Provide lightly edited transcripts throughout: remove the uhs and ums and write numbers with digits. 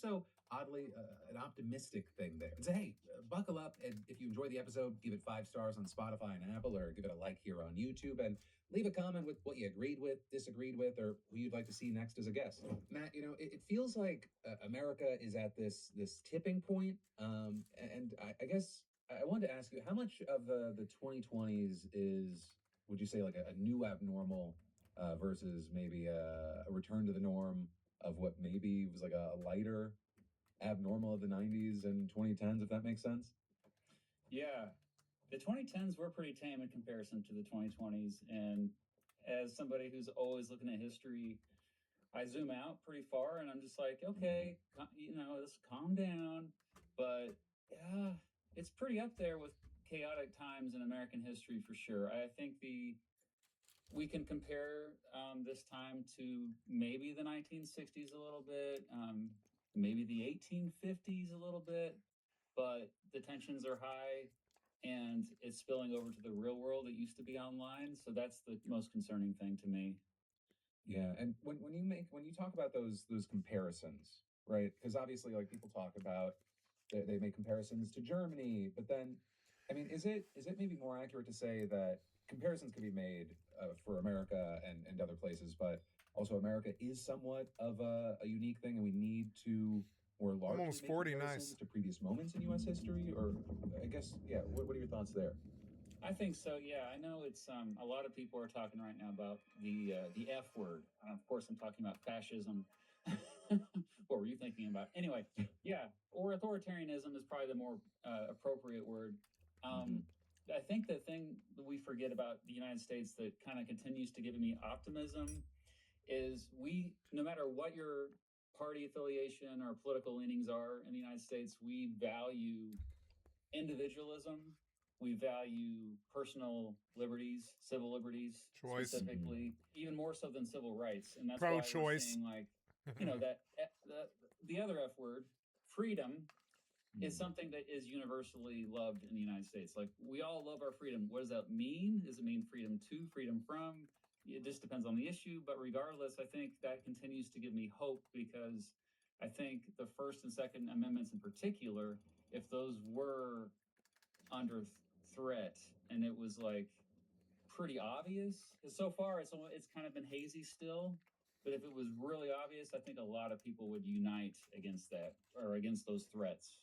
also oddly an optimistic thing there. It's hey, buckle up, and if you enjoy the episode, give it 5 stars on Spotify and Apple, or give it a like here on YouTube, and leave a comment with what you agreed with, disagreed with, or who you'd like to see next as a guest. Matt, it feels like America is at this tipping point, and I guess I wanted to ask you, how much of the 2020s is, would you say, like a new abnormal versus maybe a return to the norm of what maybe was like a lighter abnormal of the 90s and 2010s, if that makes sense? Yeah, the 2010s were pretty tame in comparison to the 2020s. And as somebody who's always looking at history, I zoom out pretty far and I'm just like, okay, let's calm down. But yeah, it's pretty up there with chaotic times in American history for sure. I think we can compare this time to maybe the 1960s a little bit, maybe the 1850s a little bit, but the tensions are high and it's spilling over to the real world. It used to be online, so that's the most concerning thing to me. Yeah, and when you talk about those comparisons, right? Because obviously, like, people talk about, they make comparisons to Germany, but then, I mean, is it maybe more accurate to say that comparisons can be made for America and other places, but also America is somewhat of a unique thing, and we need to more largely almost make 40, comparisons nice. to previous moments in U.S. history, or I guess, yeah. What are your thoughts there? I think so. Yeah, I know it's a lot of people are talking right now about the F word. Of course, I'm talking about fascism. What were you thinking about? Anyway, yeah, or authoritarianism is probably the more appropriate word. I think the thing that we forget about the United States that kind of continues to give me optimism is no matter what your party affiliation or political leanings are in the United States, we value individualism. We value personal liberties, civil liberties, Choice. specifically, even more so than civil rights. And that's Pro-choice. why we're seeing, like, that the other F word, freedom, is something that is universally loved in the United States. Like, we all love our freedom. What does that mean? Does it mean freedom to, freedom from? It just depends on the issue. But regardless, I think that continues to give me hope, because I think the First and Second Amendments in particular, if those were under threat and it was like pretty obvious, because so far it's kind of been hazy still, but if it was really obvious, I think a lot of people would unite against that, or against those threats.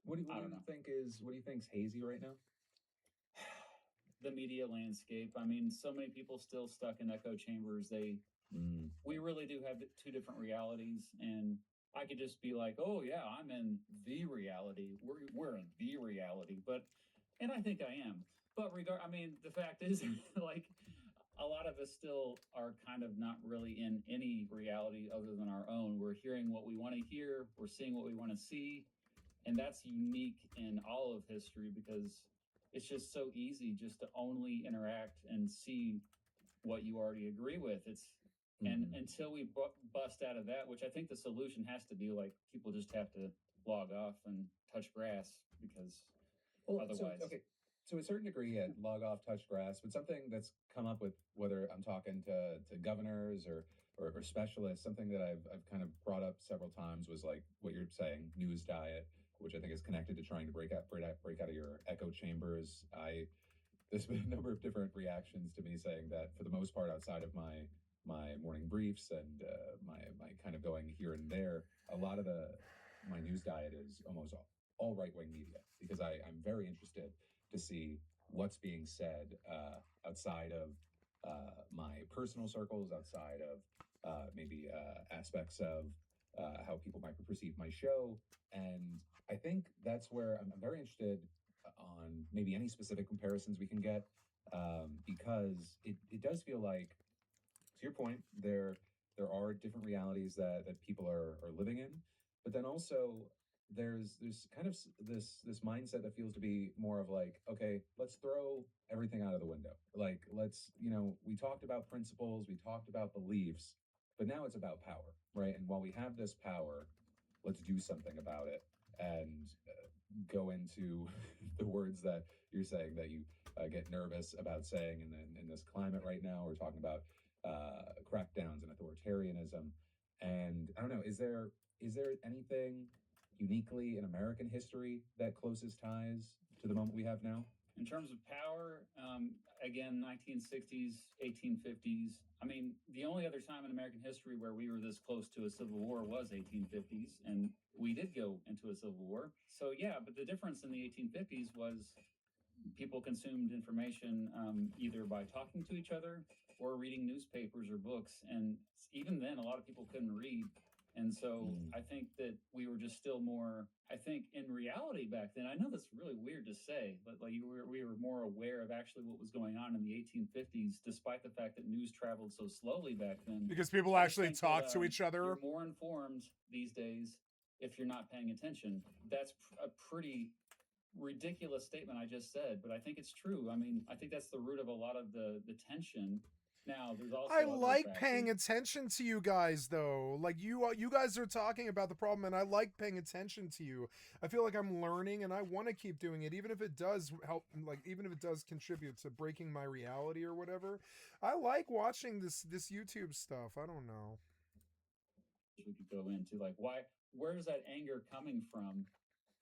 What do you think's hazy right now? The media landscape. I mean, so many people still stuck in echo chambers. We really do have two different realities, and I could just be like, oh yeah, I'm in the reality. We're in the reality, and I think I am. But the fact is, like, a lot of us still are kind of not really in any reality other than our own. We're hearing what we want to hear. We're seeing what we want to see. And that's unique in all of history, because it's just so easy just to only interact and see what you already agree with. And until we bust out of that, which I think the solution has to be, like, people just have to log off and touch grass, because otherwise. So to a certain degree, yeah, log off, touch grass. But something that's come up with, whether I'm talking to governors or specialists, something that I've kind of brought up several times was like what you're saying, news diet, which I think is connected to trying to break out of your echo chambers. There's been a number of different reactions to me saying that, for the most part, outside of my morning briefs and my kind of going here and there, a lot of my news diet is almost all right-wing media, because I'm very interested to see what's being said outside of my personal circles, outside of maybe aspects of how people might perceive my show. And I think that's where I'm very interested on maybe any specific comparisons we can get, because it does feel like, to your point, there are different realities that people are living in, but then also there's kind of this mindset that feels to be more of like, okay, let's throw everything out of the window. Like, let's, we talked about principles, we talked about beliefs, but now it's about power, right? And while we have this power, let's do something about it, and go into the words that you're saying that you get nervous about saying in this climate right now. We're talking about crackdowns and authoritarianism. And I don't know, is there is there anything uniquely in American history that closest ties to the moment we have now? In terms of power, again, 1960s, 1850s. I mean, the only other time in American history where we were this close to a civil war was 1850s, and we did go into a civil war. So yeah, but the difference in the 1850s was people consumed information either by talking to each other or reading newspapers or books, and even then, a lot of people couldn't read. And so I think that we were just still more, I think in reality back then, I know that's really weird to say, but like we were more aware of actually what was going on in the 1850s, despite the fact that news traveled so slowly back then. Because people actually talk to each other. You're more informed these days if you're not paying attention. That's a pretty ridiculous statement I just said, but I think it's true. I mean, I think that's the root of a lot of the tension. Now, there's also I like paying attention to you guys, though. Like you guys are talking about the problem, and I like paying attention to you. I feel like I'm learning, and I want to keep doing it, even if it does help. Like even if it does contribute to breaking my reality or whatever. I like watching this YouTube stuff. I don't know. We could go into like where is that anger coming from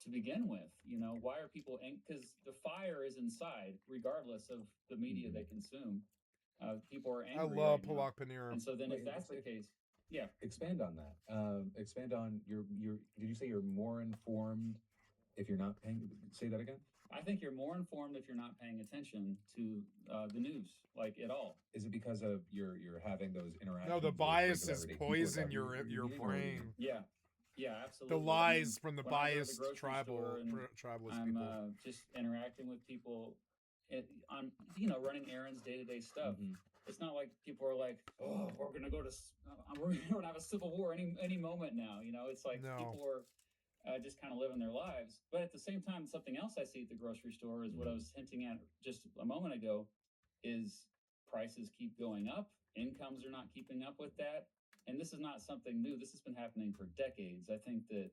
to begin with? You know, why are people angry? Because the fire is inside, regardless of the media they consume. People are angry. I love Polak Panera. And so then if that's the case, yeah. Expand on that. Expand on your did you say you're more informed if you're not paying? Say that again. I think you're more informed if you're not paying attention to the news, like at all. Is it because of you're having those interactions? No, the biases poison your brain. Yeah. Yeah, absolutely. The lies from the biased tribalist I'm, people. Just interacting with people on, running errands, day-to-day stuff. It's not like people are like, oh, we're going to go to, we're going to have a civil war any moment now. It's like people are just kind of living their lives. But at the same time, something else I see at the grocery store is what I was hinting at just a moment ago is prices keep going up. Incomes are not keeping up with that. And this is not something new. This has been happening for decades. I think that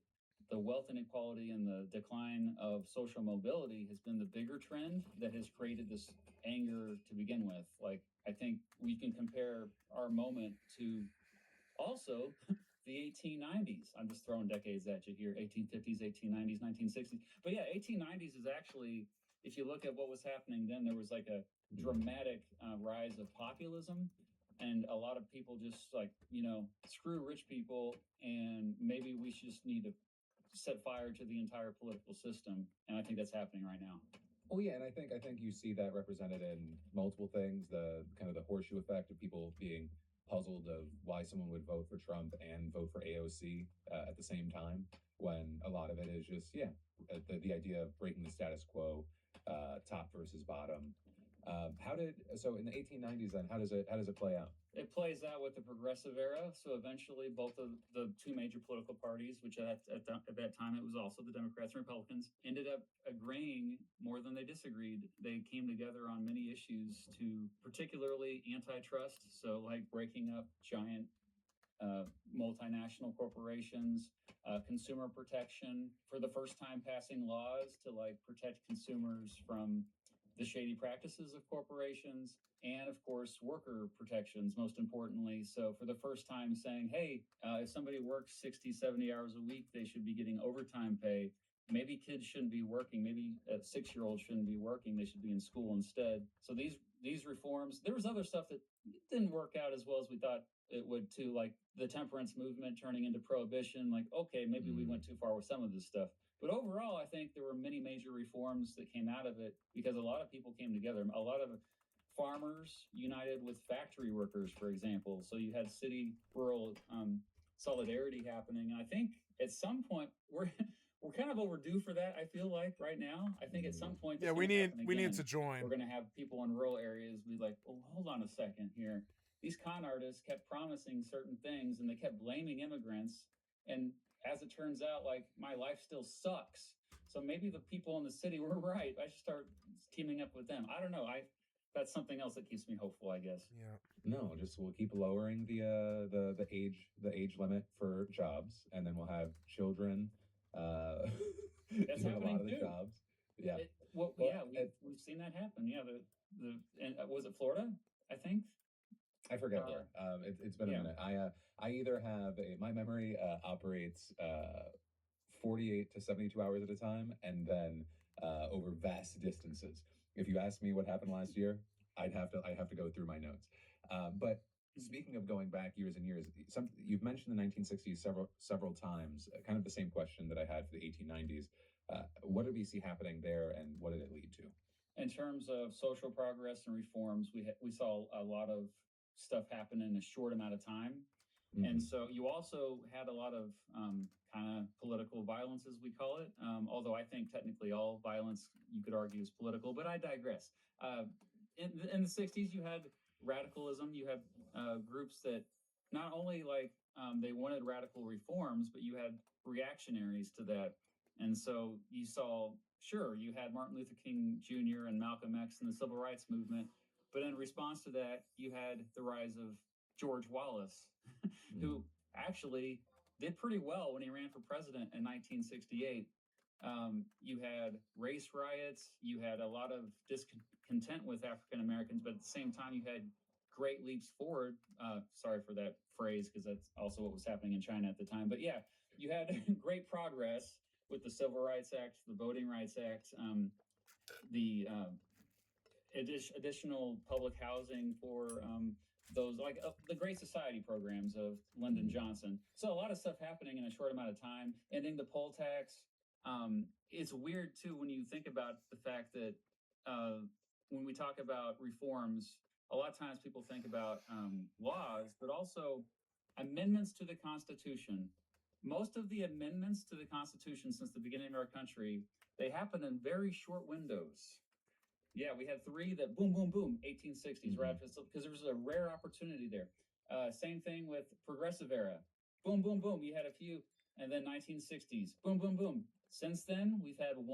the wealth inequality and the decline of social mobility has been the bigger trend that has created this anger to begin with. Like, I think we can compare our moment to also the 1890s. I'm just throwing decades at you here, 1850s, 1890s, 1960s. But yeah, 1890s is actually, if you look at what was happening then, there was like a dramatic rise of populism. And a lot of people just like, screw rich people, and maybe we just need to set fire to the entire political system. And I think that's happening right now. Oh yeah, and I think you see that represented in multiple things. The kind of the horseshoe effect of people being puzzled of why someone would vote for Trump and vote for AOC at the same time, when a lot of it is just the idea of breaking the status quo, top versus bottom. So in the 1890s then how does it play out? It plays out with the progressive era. So eventually both of the two major political parties, which at that time it was also the Democrats and Republicans, ended up agreeing more than they disagreed. They came together on many issues, to particularly antitrust, so like breaking up giant multinational corporations, consumer protection, for the first time passing laws to like protect consumers from the shady practices of corporations, and of course, worker protections, most importantly. So for the first time saying, hey, if somebody works 60, 70 hours a week, they should be getting overtime pay. Maybe kids shouldn't be working. Maybe a 6-year-old shouldn't be working. They should be in school instead. So these reforms, there was other stuff that didn't work out as well as we thought it would too, like the temperance movement turning into prohibition. Like, okay, maybe we went too far with some of this stuff. But overall, I think there were many major reforms that came out of it because a lot of people came together. A lot of farmers united with factory workers, for example. So you had city-rural solidarity happening. And I think at some point we're kind of overdue for that. I feel like right now. I think at some point, we need to join. We're going to have people in rural areas be like, "Oh, hold on a second here. These con artists kept promising certain things, and they kept blaming immigrants. And as it turns out, like my life still sucks. So maybe the people in the city were right. I should start teaming up with them. I don't know. That's something else that keeps me hopeful, I guess. Yeah. No, just we'll keep lowering the age limit for jobs, and then we'll have children. That's doing a lot of the too. jobs. Yeah. We've seen that happen. Yeah. Was it Florida? I think. I forget where. It's been a minute. I either have my memory operates 48 to 72 hours at a time, and then over vast distances. If you ask me what happened last year, I have to go through my notes. But speaking of going back years and years, you've mentioned the 1960s several times. Kind of the same question that I had for the 1890s. What did we see happening there, and what did it lead to? In terms of social progress and reforms, we saw a lot of stuff happen in a short amount of time. Mm-hmm. And so you also had a lot of kind of political violence, as we call it. Although I think technically all violence, you could argue, is political, but I digress. In the 60s, you had radicalism. You had groups that not only they wanted radical reforms, but you had reactionaries to that. And so you saw, sure, you had Martin Luther King Jr. and Malcolm X and the Civil Rights Movement. But in response to that, you had the rise of George Wallace, who actually did pretty well when he ran for president in 1968. You had race riots. You had a lot of discontent with African Americans, but at the same time, you had great leaps forward. Sorry for that phrase, because that's also what was happening in China at the time. But yeah, you had great progress with the Civil Rights Act, the Voting Rights Act, the additional public housing for those, like the Great Society programs of Lyndon Johnson. So a lot of stuff happening in a short amount of time. Ending the poll tax. It's weird too when you think about the fact that when we talk about reforms, a lot of times people think about laws, but also amendments to the Constitution. Most of the amendments to the Constitution since the beginning of our country, they happen in very short windows. Yeah, we had 3 that boom, boom, boom, 1860s, right? Because there was a rare opportunity there. Same thing with progressive era. Boom, boom, boom. You had a few, and then 1960s. Boom, boom, boom. Since then, we've had 1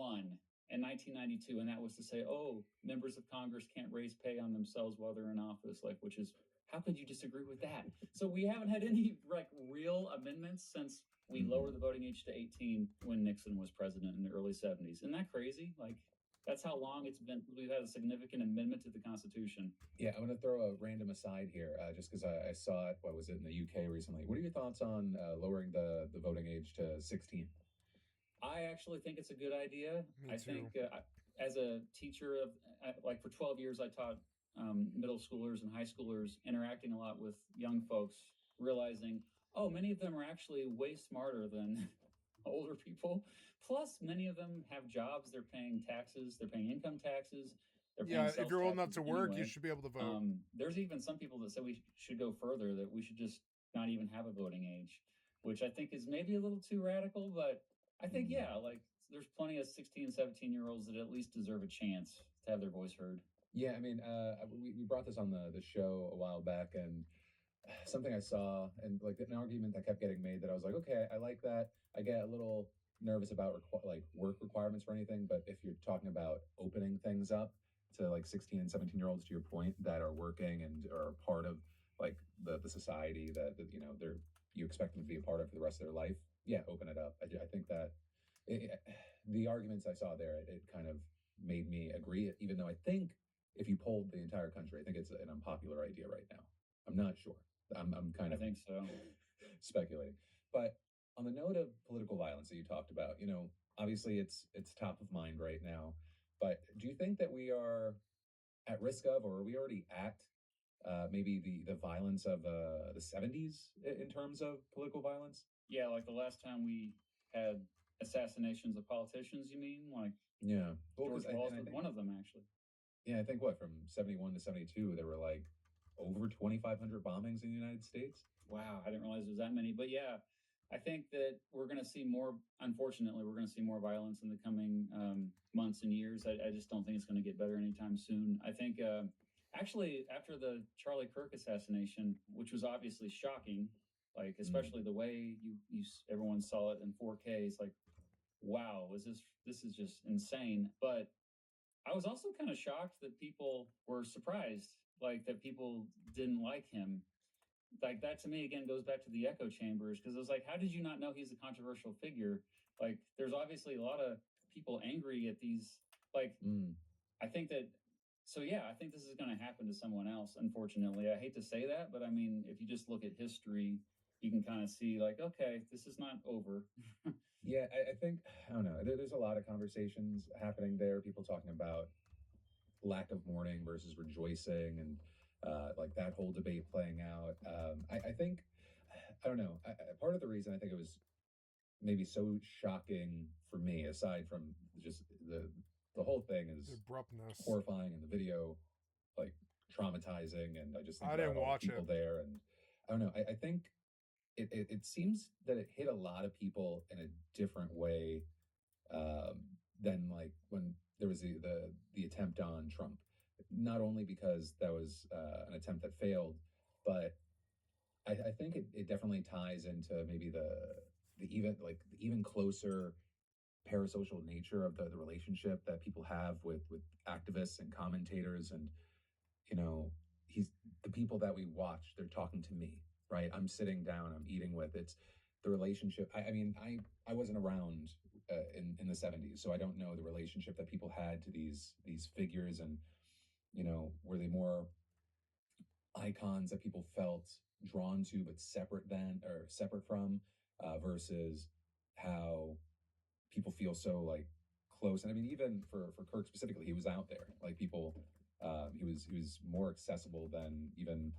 in 1992, and that was to say, oh, members of Congress can't raise pay on themselves while they're in office, which is, how could you disagree with that? So we haven't had any real amendments since we lowered the voting age to 18 when Nixon was president in the early 70s. Isn't that crazy? That's how long it's been. We've had a significant amendment to the Constitution. Yeah, I'm going to throw a random aside here, just because I saw it. What was it in the UK recently? What are your thoughts on lowering the voting age to 16? I actually think it's a good idea. Me too. Think as a teacher of for 12 years, I taught middle schoolers and high schoolers, interacting a lot with young folks, realizing, oh, many of them are actually way smarter than older people. Plus, many of them have jobs. They're paying taxes. They're paying income taxes. Yeah, if you're old enough to work, you should be able to vote. There's even some people that say we should go further, that we should just not even have a voting age, which I think is maybe a little too radical. But I think, there's plenty of 16 and 17-year-olds that at least deserve a chance to have their voice heard. Yeah, I mean, we brought this on the show a while back, and something I saw, and an argument that kept getting made, that I was like, okay, I like that. I get a little nervous about work requirements or anything, but if you're talking about opening things up to 16 and 17-year-olds, to your point, that are working and are part of the society that you expect them to be a part of for the rest of their life, yeah, open it up. I think that the arguments I saw there, it kind of made me agree, even though I think if you polled the entire country, I think it's an unpopular idea right now. I'm not sure. I'm kind of, I think so, speculating. But on the note of political violence that you talked about, obviously it's top of mind right now. But do you think that we are at risk of, or are we already at maybe the violence of the 70s in terms of political violence? Yeah, the last time we had assassinations of politicians, you mean? Yeah. George Wallace was one of them, actually. Yeah, I think from 71 to 72, there were over 2,500 bombings in the United States. Wow, I didn't realize there was that many. But yeah, I think that we're going to see more, unfortunately, we're going to see more violence in the coming months and years. I just don't think it's going to get better anytime soon. I think, actually, after the Charlie Kirk assassination, which was obviously shocking, especially the way everyone saw it in 4K, it's wow, this is just insane. But I was also kind of shocked that people were surprised, that people didn't like him. That to me, again, goes back to the echo chambers, because it was how did you not know he's a controversial figure? There's obviously a lot of people angry at these. I think that So yeah, I think this is going to happen to someone else. Unfortunately, I hate to say that, but I mean, if you just look at history, you can kind of see like, okay, this is not over. Yeah, I think I don't know. There's a lot of conversations happening there. People talking about lack of mourning versus rejoicing, and like that whole debate playing out. I think I don't know. Part of the reason I think it was maybe so shocking for me, aside from just the whole thing, The is abruptness. horrifying, and the video like traumatizing, and I just think I about didn't all the watch people it. there, and I don't know. I think it seems that it hit a lot of people in a different way um, than like when there was the attempt on Trump. Not only because that was an attempt that failed, but I think it definitely ties into maybe the even closer parasocial nature of the relationship that people have with activists and commentators. And you know, he's the people that we watch, they're talking to me, right? I'm sitting down, I'm eating with. It's the relationship. I mean, I wasn't around in the 70s, so I don't know the relationship that people had to these figures. And were they more icons that people felt drawn to but separate from, versus how people feel so like close. And I mean, even for Kirk specifically, he was out there. Like people, he was more accessible than even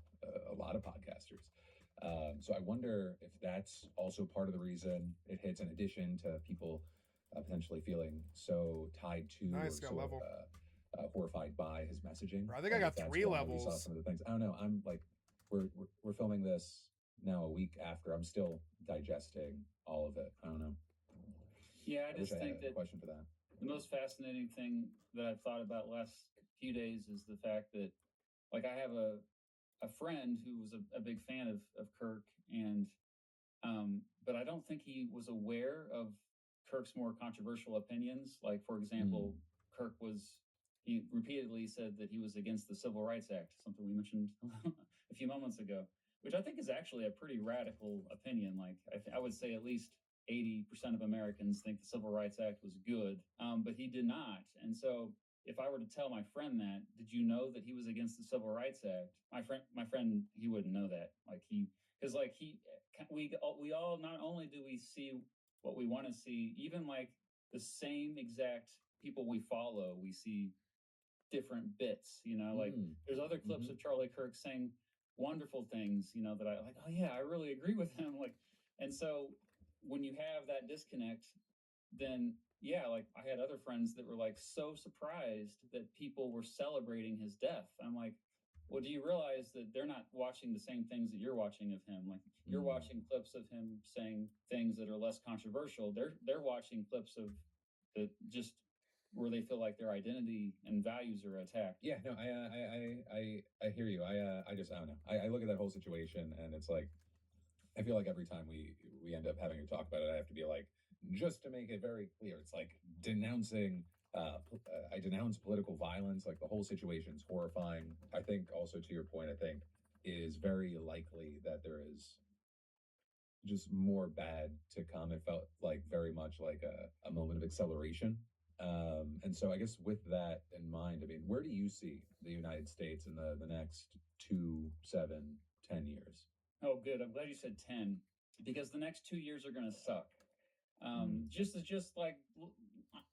a lot of podcasters. So I wonder if that's also part of the reason it hits, in addition to people potentially feeling so tied to or Nice, got so level. horrified by his messaging. I think I Like got if that's 3 why we saw levels. some of the things. I don't know. I'm like, we're filming this now a week after. I'm still digesting all of it. I don't know. Yeah, I I wish just I had think a that question for that. the most fascinating thing that I've thought about last few days is the fact that, like, I have a friend who was a big fan of Kirk, and but I don't think he was aware of Kirk's more controversial opinions. Like, for example, Kirk was he repeatedly said that he was against the Civil Rights Act, something we mentioned a few moments ago, which I think is actually a pretty radical opinion. Like, I would say at least 80% of Americans think the Civil Rights Act was good, but he did not. And so, if I were to tell my friend that, did you know that he was against the Civil Rights Act? My friend, he wouldn't know that. Like because like we all not only do we see what we want to see, even like the same exact people we follow, we see different bits. Like there's other clips Mm-hmm. of Charlie Kirk saying wonderful things. That I like. Oh yeah, I really agree with him. Like, and so when you have that disconnect, then yeah, like I had other friends that were like so surprised that people were celebrating his death. I'm like, well, do you realize that they're not watching the same things that you're watching of him? Like you're watching clips of him saying things that are less controversial. They're watching clips of that just where they feel like their identity and values are attacked. Yeah, no, I hear you. I just I don't know. I look at that whole situation, and it's like I feel like every time we end up having to talk about it, I have to be like, just to make it very clear, it's like denouncing. I denounce political violence. Like the whole situation's horrifying. I think also to your point, I think it is very likely that there is just more bad to come. It felt like very much like a moment of acceleration. And so I guess with that in mind, I mean, where do you see the United States in the next 2, 7, 10 years? Oh, good. I'm glad you said 10 because the next 2 years are going to suck. Just like,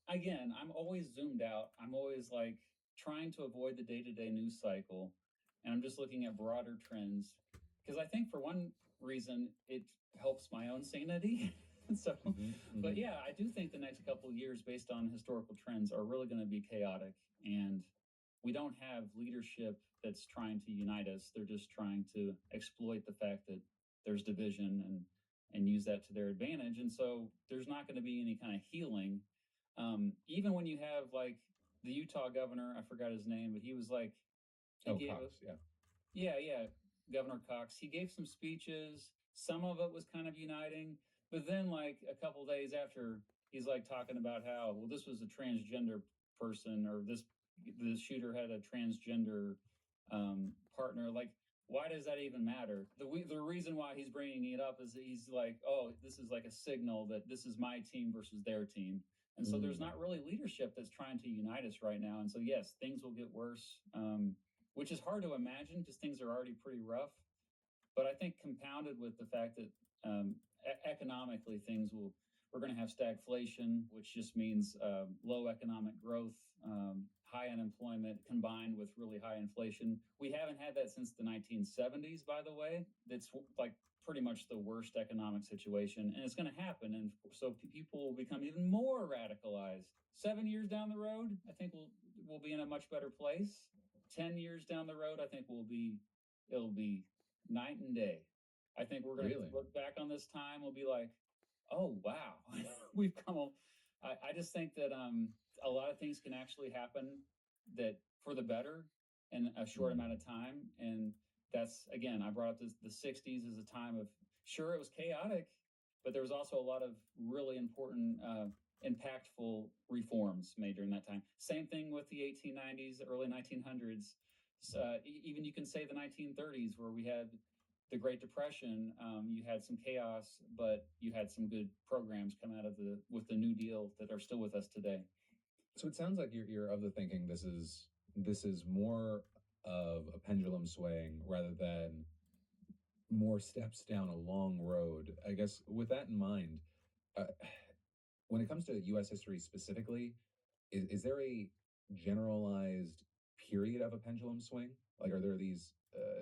again, I'm always zoomed out. I'm always like trying to avoid the day to day news cycle. And I'm just looking at broader trends because I think for one reason, it helps my own sanity. So, but yeah, I do think the next couple of years, based on historical trends, are really going to be chaotic. And we don't have leadership that's trying to unite us. They're just trying to exploit the fact that there's division and use that to their advantage. And so there's not going to be any kind of healing. Even when you have like the Utah governor, I forgot his name, but he was like, Cox, yeah, Governor Cox. He gave some speeches. Some of it was kind of uniting, but then like a couple days after, he's like talking about how well this was a transgender person or this shooter had a transgender partner. Like why does that even matter? The reason why he's bringing it up is that he's like, oh, this is like a signal that this is my team versus their team. And so there's not really leadership that's trying to unite us right now. And so, yes, things will get worse, which is hard to imagine because things are already pretty rough. But I think compounded with the fact that economically we're going to have stagflation, which just means low economic growth, high unemployment combined with really high inflation. We haven't had that since the 1970s, by the way. It's like pretty much the worst economic situation, and it's going to happen. And so people will become even more radicalized. 7 years down the road, I think we'll be in a much better place. 10 years down the road, I think it'll be night and day. I think we're going to look back on this time. We'll be like, oh, wow, we've come. I just think that a lot of things can actually happen that for the better in a short amount of time. And that's, again, I brought up the 60s as a time of, sure, it was chaotic, but there was also a lot of really important, impactful reforms made during that time. Same thing with the 1890s, early 1900s. Even you can say the 1930s, where we had the Great Depression. You had some chaos, but you had some good programs come out of with the New Deal that are still with us today. So it sounds like you're of the thinking this is more of a pendulum swaying rather than more steps down a long road. I guess with that in mind, when it comes to U.S. history specifically, is there a generalized period of a pendulum swing? Like, are there these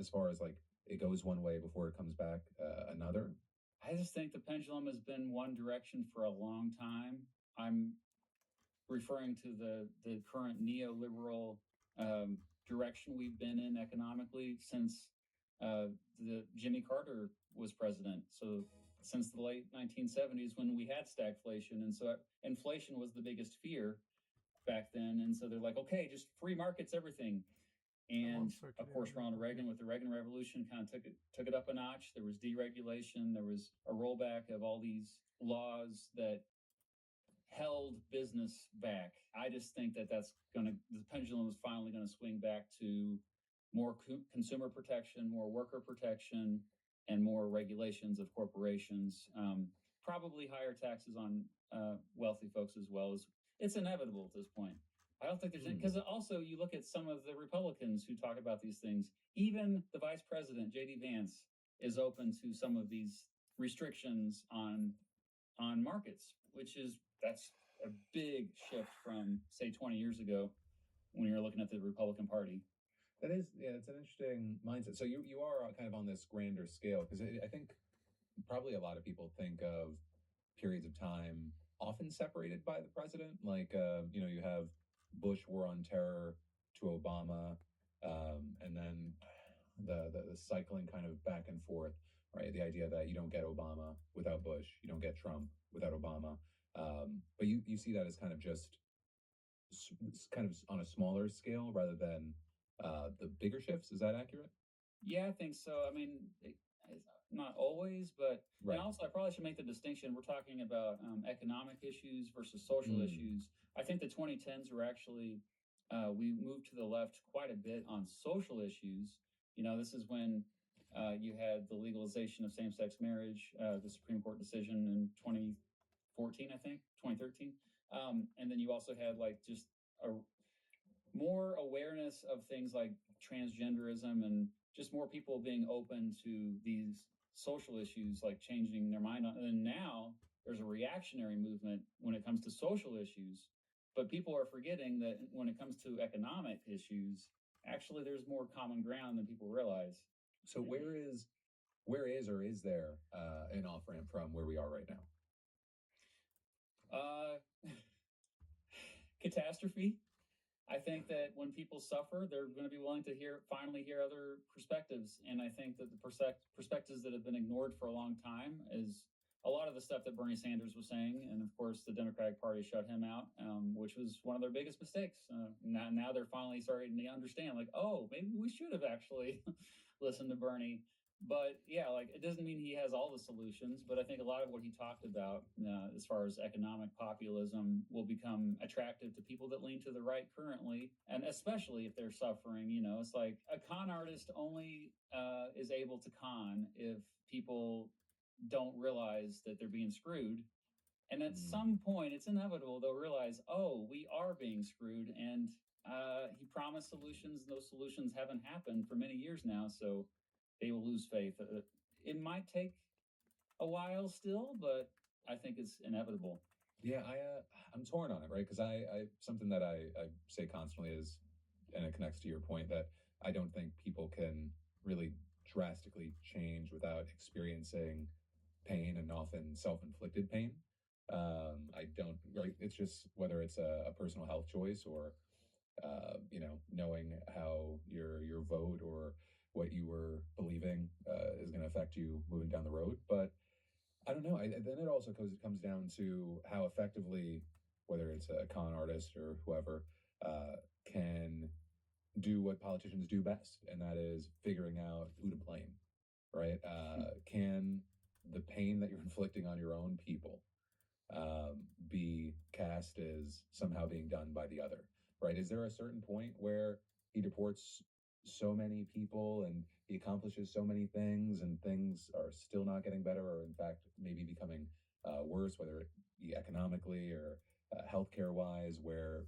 as far as like it goes one way before it comes back another? I just think the pendulum has been one direction for a long time. I'm referring to the current neoliberal direction we've been in economically since the Jimmy Carter was president. So since the late 1970s, when we had stagflation, and so inflation was the biggest fear back then. And so they're like, okay, just free markets, everything. And of course, Ronald Reagan with the Reagan Revolution kind of took it up a notch. There was deregulation. There was a rollback of all these laws that held business back. I just think that the pendulum is finally going to swing back to more consumer protection, more worker protection, and more regulations of corporations. Probably higher taxes on wealthy folks as well. It's inevitable at this point. I don't think there's any, because also you look at some of the Republicans who talk about these things. Even the vice president, J.D. Vance, is open to some of these restrictions on markets, that's a big shift from, say, 20 years ago when you're looking at the Republican Party. That is, yeah, it's an interesting mindset. So you are kind of on this grander scale, because I think probably a lot of people think of periods of time often separated by the president. Like, you have Bush war on terror to Obama, and then the cycling kind of back and forth, right? The idea that you don't get Obama without Bush, you don't get Trump without Obama. But you see that as kind of just kind of on a smaller scale rather than the bigger shifts. Is that accurate? Yeah, I think so. I mean, not always, but right. And also I probably should make the distinction. We're talking about economic issues versus social issues. I think the 2010s were actually, we moved to the left quite a bit on social issues. This is when you had the legalization of same-sex marriage, the Supreme Court decision in 2014, I think, 2013. And then you also had like just more awareness of things like transgenderism and just more people being open to these social issues, like changing their mind on. And now there's a reactionary movement when it comes to social issues, but people are forgetting that when it comes to economic issues, actually there's more common ground than people realize. So where is or is there an off ramp from where we are right now? Catastrophe. I think that when people suffer, they're going to be willing to finally hear other perspectives. And I think that the perspectives that have been ignored for a long time is a lot of the stuff that Bernie Sanders was saying. And of course, the Democratic Party shut him out, which was one of their biggest mistakes. Now they're finally starting to understand, like, oh, maybe we should have actually listened to Bernie. But yeah, like it doesn't mean he has all the solutions, but I think a lot of what he talked about, as far as economic populism, will become attractive to people that lean to the right currently, and especially if they're suffering. You know, it's like a con artist only is able to con if people don't realize that they're being screwed. And at some point, it's inevitable they'll realize, oh, we are being screwed, and he promised solutions, and those solutions haven't happened for many years now. So they will lose faith. It might take a while still, but I think it's inevitable. Yeah, I'm torn on it, right? Because I something that I say constantly is, and it connects to your point that I don't think people can really drastically change without experiencing pain and often self-inflicted pain. I don't right. It's just whether it's a personal health choice or knowing how your vote or what you were believing is going to affect you moving down the road. But I don't know. Then it also comes down to how effectively, whether it's a con artist or whoever, can do what politicians do best, and that is figuring out who to blame. Right? Can the pain that you're inflicting on your own people be cast as somehow being done by the other, right? Is there a certain point where he deports so many people and he accomplishes so many things and things are still not getting better or in fact maybe becoming worse, whether it be economically or healthcare wise, where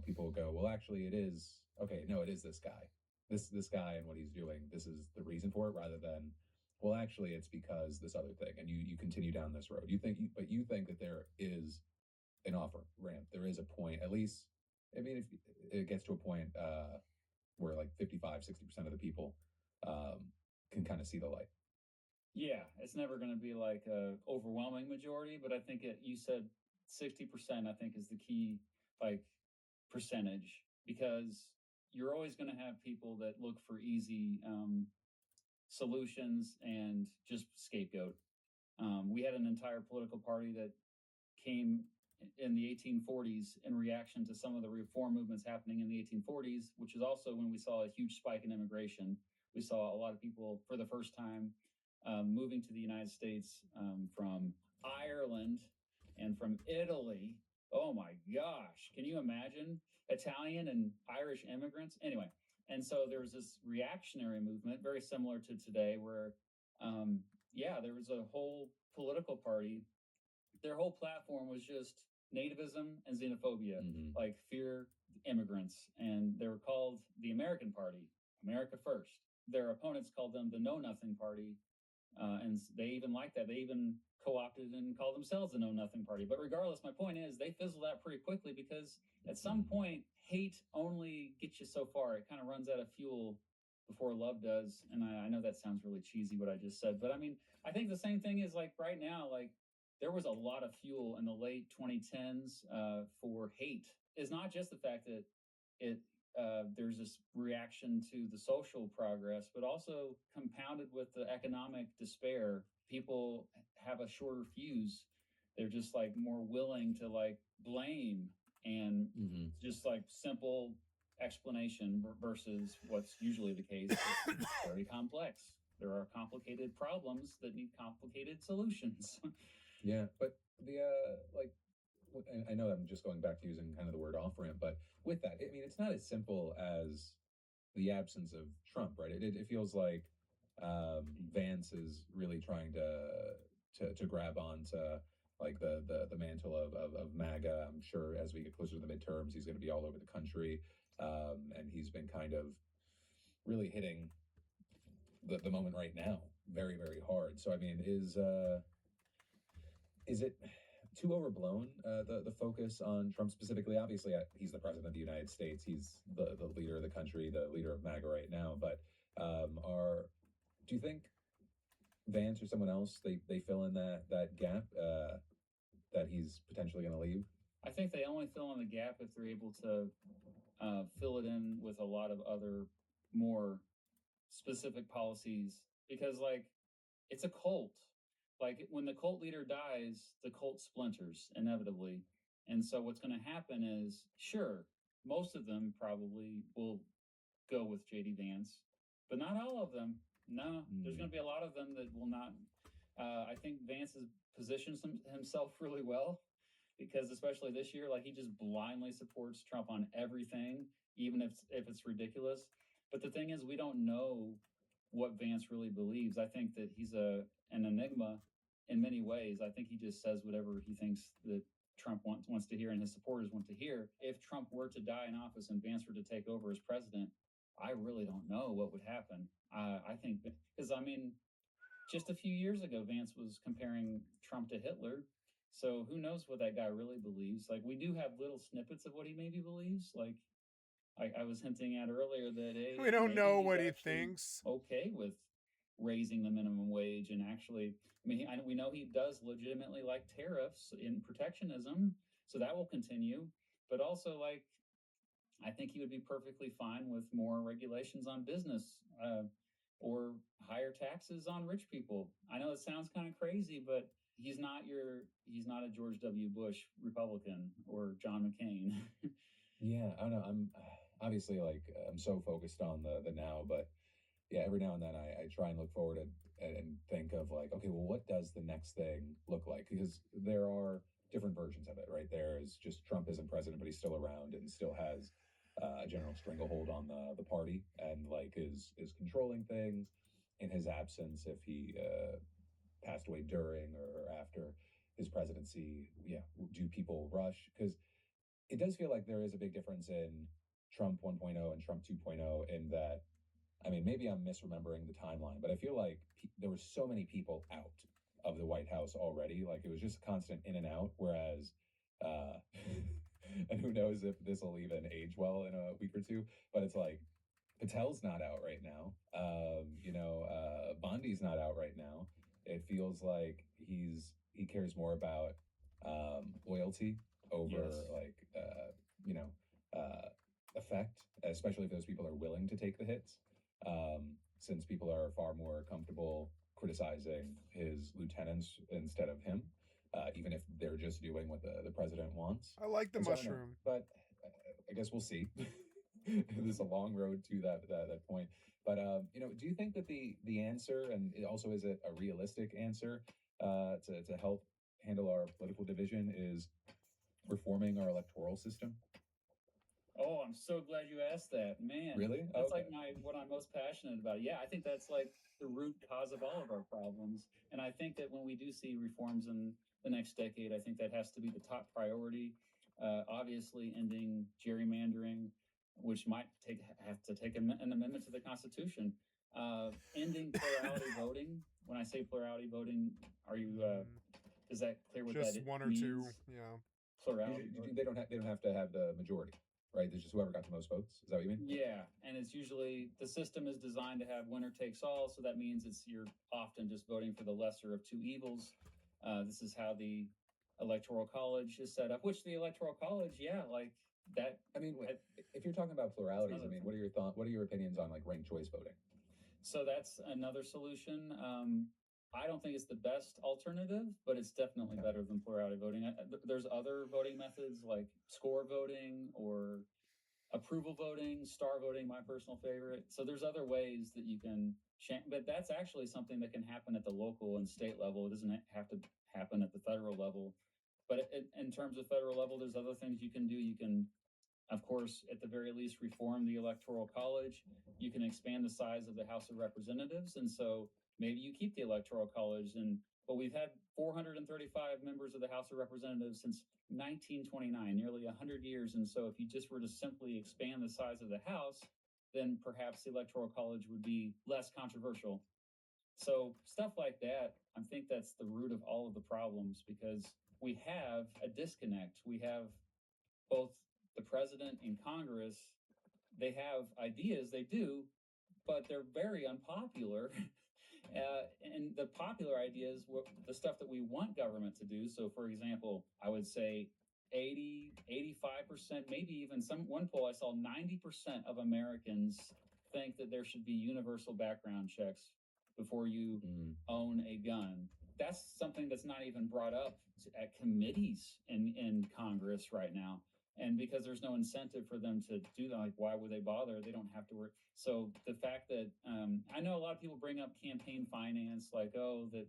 people go, well, actually it is okay, no, it is this guy, this guy and what he's doing, this is the reason for it, rather than, well, actually, it's because this other thing, and you continue down this road. But you think that there is an offer ramp. There is a point, at least. I mean, if it gets to a point where like 55, 60% of the people can kind of see the light. Yeah, it's never going to be like a overwhelming majority, but I think you said 60%. I think is the key, like percentage, because you're always going to have people that look for easy solutions and just scapegoat. We had an entire political party that came in the 1840s in reaction to some of the reform movements happening in the 1840s, which is also when we saw a huge spike in immigration. We saw a lot of people for the first time moving to the United States from Ireland and from Italy. Oh my gosh, can you imagine Italian and Irish immigrants? Anyway, and so there was this reactionary movement, very similar to today, where, there was a whole political party. Their whole platform was just nativism and xenophobia, like fear immigrants. And they were called the American Party, America First. Their opponents called them the Know Nothing Party. And they even liked that. They even co-opted and called themselves the Know Nothing Party. But regardless, my point is they fizzled out pretty quickly because at some point, hate only gets you so far. It kind of runs out of fuel before love does. And I know that sounds really cheesy, what I just said. But I mean, I think the same thing is like right now, like there was a lot of fuel in the late 2010s for hate. It's not just the fact that there's this reaction to the social progress, but also compounded with the economic despair. People have a shorter fuse. They're just like more willing to like blame and just like simple explanation versus what's usually the case. It's very complex. There are complicated problems that need complicated solutions. Yeah, but the I know I'm just going back to using kind of the word off ramp, but with that, I mean, it's not as simple as the absence of Trump, right? It feels like Vance is really trying to grab onto like the mantle of MAGA. I'm sure as we get closer to the midterms, he's going to be all over the country, and he's been kind of really hitting the moment right now very, very hard. So I mean, is it too overblown, the focus on Trump specifically? Obviously, he's the president of the United States. He's the leader of the country, the leader of MAGA right now. But do you think Vance or someone else they fill in that gap that he's potentially going to leave? I think they only fill in the gap if they're able to fill it in with a lot of other more specific policies, because like it's a cult. Like when the cult leader dies, the cult splinters inevitably. And so what's going to happen is, sure, most of them probably will go with JD Vance, but not all of them. No, there's going to be a lot of them that will not. I think Vance has positioned himself really well because, especially this year, like he just blindly supports Trump on everything, even if it's ridiculous. But the thing is, we don't know what Vance really believes. I think that he's an enigma in many ways. I think he just says whatever he thinks that Trump wants to hear and his supporters want to hear. If Trump were to die in office and Vance were to take over as president, I really don't know what would happen. I think because I mean, just a few years ago, Vance was comparing Trump to Hitler. So who knows what that guy really believes? Like we do have little snippets of what he maybe believes. Like I was hinting at earlier that hey, We don't maybe know he's what he actually thinks. okay with raising the minimum wage and actually, I mean, we know he does legitimately like tariffs and protectionism, so that will continue. But also, like, I think he would be perfectly fine with more regulations on business or higher taxes on rich people. I know it sounds kind of crazy, but he's not a George W. Bush Republican or John McCain. Yeah, I don't know. I'm obviously like I'm so focused on the now, but yeah, every now and then I try and look forward and think of like, okay, well, what does the next thing look like? Because there are different versions of it, right? There is just Trump isn't president, but he's still around and still has a general stranglehold on the party and like is controlling things in his absence if he passed away during or after his presidency. Yeah, do people rush? Because it does feel like there is a big difference in Trump 1.0 and Trump 2.0 in that I mean, maybe I'm misremembering the timeline, but I feel like there were so many people out of the White House already. Like it was just constant in and out. Whereas, uh, and who knows if this will even age well in a week or two, but it's like Patel's not out right now. Bondi's not out right now. It feels like he cares more about loyalty over Yes. like effect, especially if those people are willing to take the hits. Since people are far more comfortable criticizing his lieutenants instead of him, even if they're just doing what the president wants. I like the And so I don't know, mushroom. but I guess we'll see. There's a long road to that point. But do you think that the answer, and also is it a realistic answer to help handle our political division, is reforming our electoral system? Oh, I'm so glad you asked that. Man, Really? that's Okay. like what I'm most passionate about. Yeah, I think that's like the root cause of all of our problems. And I think that when we do see reforms in the next decade, I think that has to be the top priority. Obviously, ending gerrymandering, which might have to take an amendment to the Constitution. Ending plurality voting. When I say plurality voting, are you? Is that clear what that Just one or two. means? Yeah. Plurality voting. They don't have to have the majority, right? There's just whoever got the most votes. Is that what you mean? Yeah, and it's usually the system is designed to have winner takes all, so that means you're often just voting for the lesser of two evils. This is how the electoral college is set up. Which the electoral college, yeah, like that. I mean, if you're talking about pluralities, I mean, thing. what are your thoughts? What are your opinions on like ranked choice voting? So that's another solution. I don't think it's the best alternative, but it's definitely better than plurality voting. There's other voting methods like score voting or approval voting, star voting, my personal favorite. So there's other ways that you can, but that's actually something that can happen at the local and state level. It doesn't have to happen at the federal level. But in terms of federal level, there's other things you can do. You can, of course, at the very least, reform the electoral college. You can expand the size of the House of Representatives. And so maybe you keep the electoral college. But we've had 435 members of the House of Representatives since 1929, nearly 100 years. And so if you just were to simply expand the size of the House, then perhaps the electoral college would be less controversial. So stuff like that, I think that's the root of all of the problems because we have a disconnect. We have both the president and Congress, they have ideas, they do, but they're very unpopular. And the popular ideas, the stuff that we want government to do. So, for example, I would say 80, 85%, maybe even one poll I saw 90% of Americans think that there should be universal background checks before you own a gun. That's something that's not even brought up at committees in Congress right now. And because there's no incentive for them to do that, like why would they bother? They don't have to work. So the fact that I know a lot of people bring up campaign finance, like, oh, that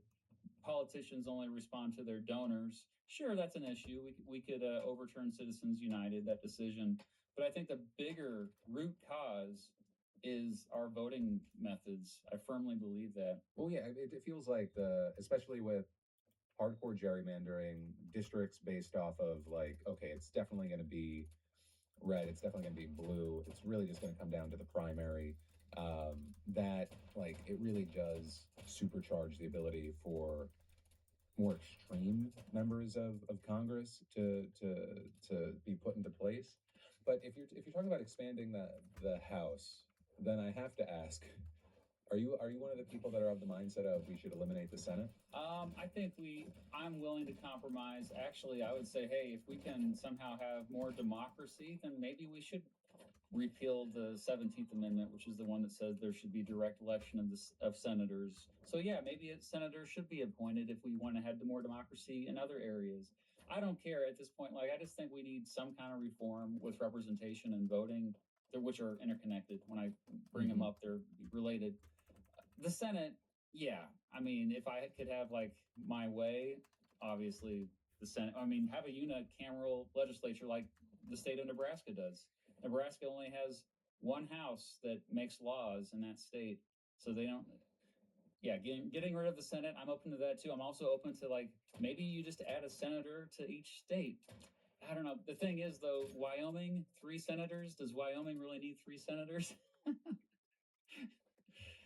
politicians only respond to their donors. Sure, that's an issue. We could overturn Citizens United, that decision. But I think the bigger root cause is our voting methods. I firmly believe that. Well, yeah, it feels like especially with hardcore gerrymandering districts based off of like, okay, it's definitely going to be red, it's definitely going to be blue. It's really just going to come down to the primary. That like it really does supercharge the ability for more extreme members of Congress to be put into place. But if you're talking about expanding the House, then I have to ask, are you one of the people that are of the mindset of we should eliminate the Senate? I think I'm willing to compromise. Actually, I would say, hey, if we can somehow have more democracy, then maybe we should repeal the 17th Amendment, which is the one that says there should be direct election of senators. So yeah, maybe senators should be appointed if we want to have more democracy in other areas. I don't care at this point. Like, I just think we need some kind of reform with representation and voting, which are interconnected. When I bring them up, they're related. The Senate, yeah. I mean, if I could have like my way, obviously the Senate. I mean, have a unicameral legislature like the state of Nebraska does. Nebraska only has one house that makes laws in that state, so they don't. Yeah, getting rid of the Senate, I'm open to that too. I'm also open to like maybe you just add a senator to each state. I don't know. The thing is, though, Wyoming, 3 senators. Does Wyoming really need 3 senators?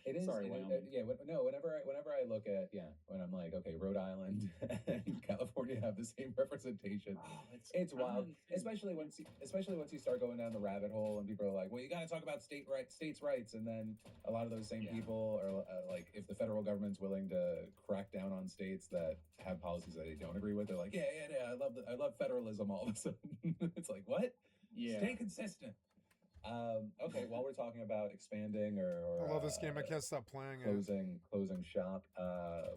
It is. Sorry, Wyoming. No. Whenever I look at when I'm like, okay, Rhode Island and California have the same representation. Oh, it's wild, especially once you start going down the rabbit hole and people are like, well, you got to talk about states' rights, and then a lot of those same people are like, if the federal government's willing to crack down on states that have policies that they don't agree with, they're like, yeah, I love federalism. All of a sudden, it's like, what? Yeah. Stay consistent. Okay, while we're talking about expanding or I love this game. I can't stop playing closing shop.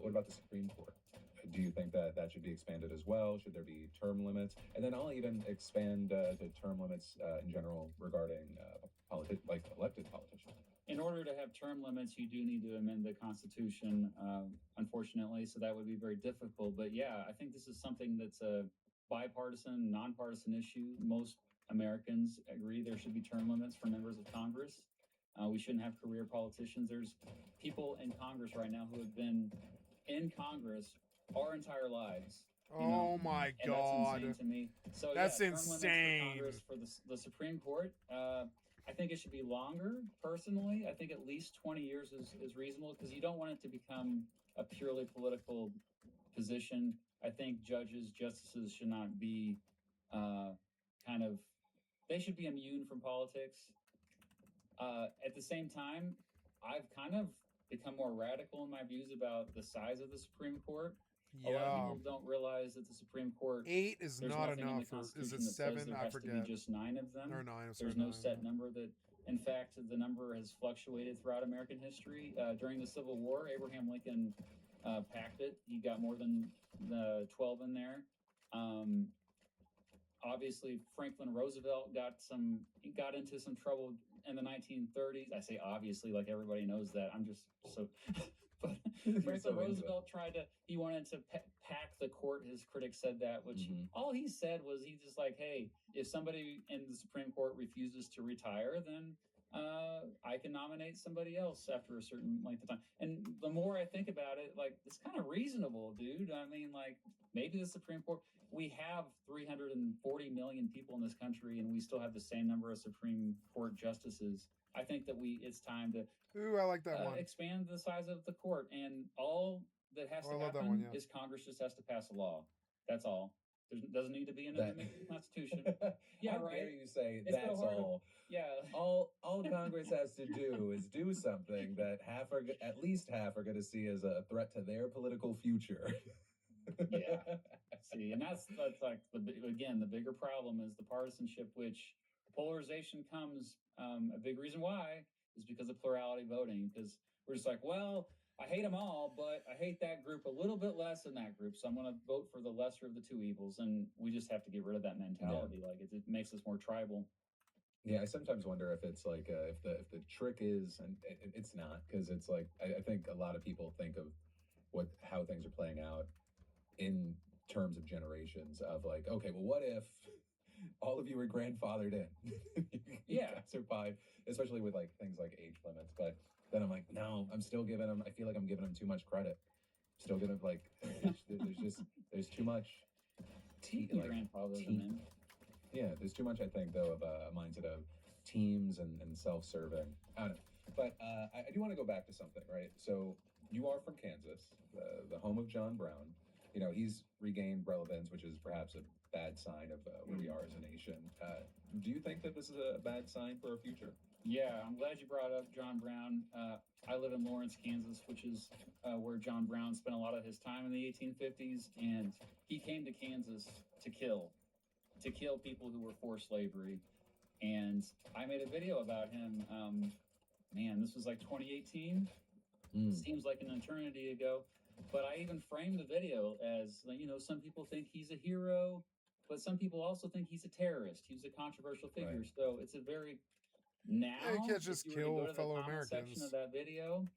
What about the Supreme Court? Do you think that should be expanded as well? Should there be term limits? And then I'll even expand to term limits in general regarding elected politicians. In order to have term limits, you do need to amend the Constitution, unfortunately, so that would be very difficult. But yeah, I think this is something that's a bipartisan, nonpartisan issue. Most Americans agree there should be term limits for members of Congress. We shouldn't have career politicians. There's people in Congress right now who have been in Congress our entire lives. Oh my God. That's insane to me. So that's yeah, insane. For Congress, for the Supreme Court, I think it should be longer. Personally, I think at least 20 years is reasonable because you don't want it to become a purely political position. I think justices should not be they should be immune from politics. At the same time, I've kind of become more radical in my views about the size of the Supreme Court. Yeah. A lot of people don't realize that the Supreme Court 8 is not enough. Is it 7? I forget. There has to be just 9 of them. Or 9. There's no set number that. In fact, the number has fluctuated throughout American history. During the Civil War, Abraham Lincoln packed it. He got more than the 12 in there. Obviously, Franklin Roosevelt got into some trouble in the 1930s. I say obviously, like everybody knows that. I'm just so. But Franklin Roosevelt he wanted to pack the court. His critics said that, which all he said was he's just like, hey, if somebody in the Supreme Court refuses to retire, then I can nominate somebody else after a certain length of time. And the more I think about it, like, it's kind of reasonable, dude. I mean, like, maybe the Supreme Court, we have 340 million people in this country, and we still have the same number of Supreme Court justices. I think that it's time to I like that one. Expand the size of the court, and all that has to happen is Congress just has to pass a law. That's all. There doesn't need to be an amendment to the Constitution. Yeah, How right. dare you say it's that's all? Yeah. All Congress has to do is do something that at least half are going to see as a threat to their political future. Yeah. See, and that's like the bigger problem is the partisanship, which polarization comes. A big reason why is because of plurality voting, because we're just like, well, I hate them all, but I hate that group a little bit less than that group. So I'm going to vote for the lesser of the two evils, and we just have to get rid of that mentality. Like it makes us more tribal. Yeah, I sometimes wonder if it's like if the trick is, and it's not, because it's like I think a lot of people think of how things are playing out in terms of generations of like, okay, well, what if all of you were grandfathered in? You guys are fine, especially with like things like age limits. But then I'm like, no, I'm still giving them. I feel like I'm giving them too much credit. Still gonna like, there's too much. Yeah, there's too much, I think, though, of a mindset of teams and self-serving. I don't know. But I do want to go back to something, right? So you are from Kansas, the home of John Brown. You know, he's regained relevance, which is perhaps a bad sign of where we are as a nation. Do you think that this is a bad sign for our future? Yeah, I'm glad you brought up John Brown. I live in Lawrence, Kansas, which is where John Brown spent a lot of his time in the 1850s, and he came to Kansas to kill people who were for slavery. And I made a video about him. Man, this was like 2018. Seems like an eternity ago. But I even framed the video as, you know, some people think he's a hero, but some people also think he's a terrorist. He's a controversial figure. Right. So it's a very you can't just kill fellow Americans. Section of that video,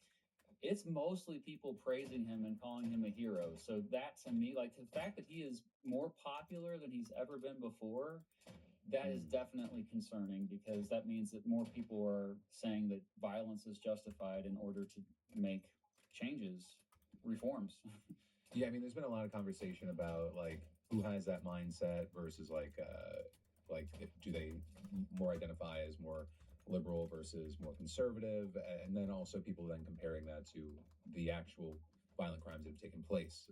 it's mostly people praising him and calling him a hero. So that, to me, like the fact that he is more popular than he's ever been before, that is definitely concerning, because that means that more people are saying that violence is justified in order to make changes, reforms. Yeah, I mean, there's been a lot of conversation about like who has that mindset versus like do they more identify as more liberal versus more conservative, and then also people then comparing that to the actual violent crimes that have taken place.